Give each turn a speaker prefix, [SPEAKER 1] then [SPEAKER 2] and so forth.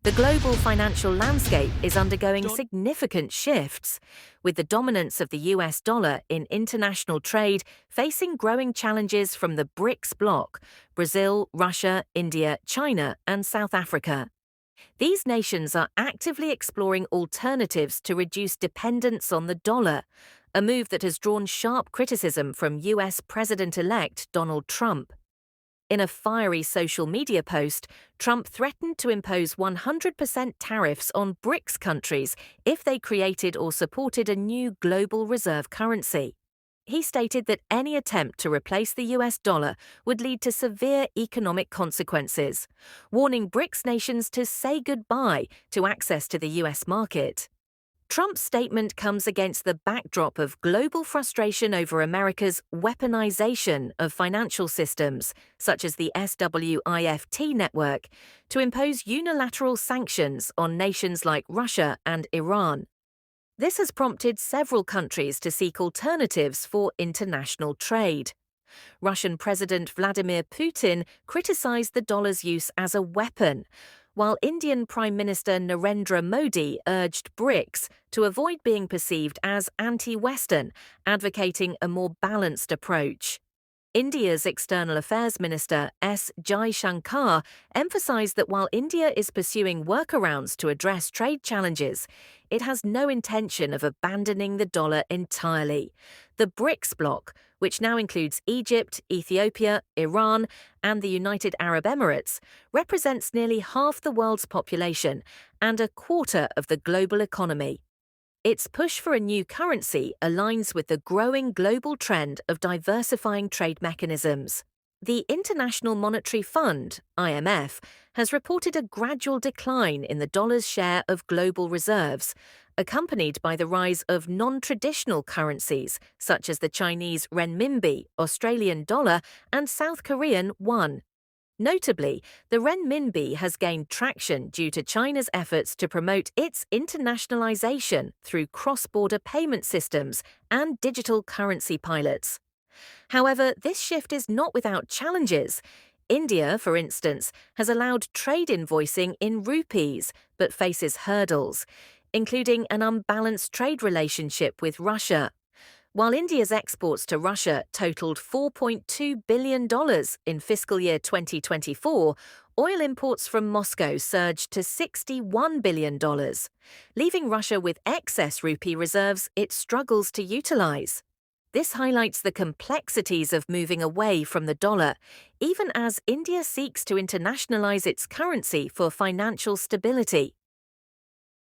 [SPEAKER 1] The global financial landscape is undergoing significant shifts, with the dominance of the US dollar in international trade facing growing challenges from the BRICS bloc: Brazil, Russia, India, China, and South Africa. These nations are actively exploring alternatives to reduce dependence on the dollar, a move that has drawn sharp criticism from US President-elect Donald Trump. In a fiery social media post, Trump threatened to impose 100% tariffs on BRICS countries if they created or supported a new global reserve currency. He stated that any attempt to replace the US dollar would lead to severe economic consequences, warning BRICS nations to say goodbye to access to the US market. Trump's statement comes against the backdrop of global frustration over America's weaponization of financial systems, such as the SWIFT network, to impose unilateral sanctions on nations like Russia and Iran. This has prompted several countries to seek alternatives for international trade. Russian President Vladimir Putin criticized the dollar's use as a weapon, while Indian Prime Minister Narendra Modi urged BRICS to avoid being perceived as anti-Western, advocating a more balanced approach. India's External Affairs Minister S. Jaishankar emphasized that while India is pursuing workarounds to address trade challenges, it has no intention of abandoning the dollar entirely. The BRICS bloc, which now includes Egypt, Ethiopia, Iran, and the United Arab Emirates, represents nearly half the world's population and a quarter of the global economy. Its push for a new currency aligns with the growing global trend of diversifying trade mechanisms. The International Monetary Fund, IMF, has reported a gradual decline in the dollar's share of global reserves, accompanied by the rise of non-traditional currencies such as the Chinese renminbi, Australian dollar, and South Korean won. Notably, the renminbi has gained traction due to China's efforts to promote its internationalization through cross-border payment systems and digital currency pilots. However, this shift is not without challenges. India, for instance, has allowed trade invoicing in rupees but faces hurdles, including an unbalanced trade relationship with Russia. While India's exports to Russia totaled $4.2 billion in fiscal year 2024, oil imports from Moscow surged to $61 billion, leaving Russia with excess rupee reserves it struggles to utilize. This highlights the complexities of moving away from the dollar, even as India seeks to internationalize its currency for financial stability.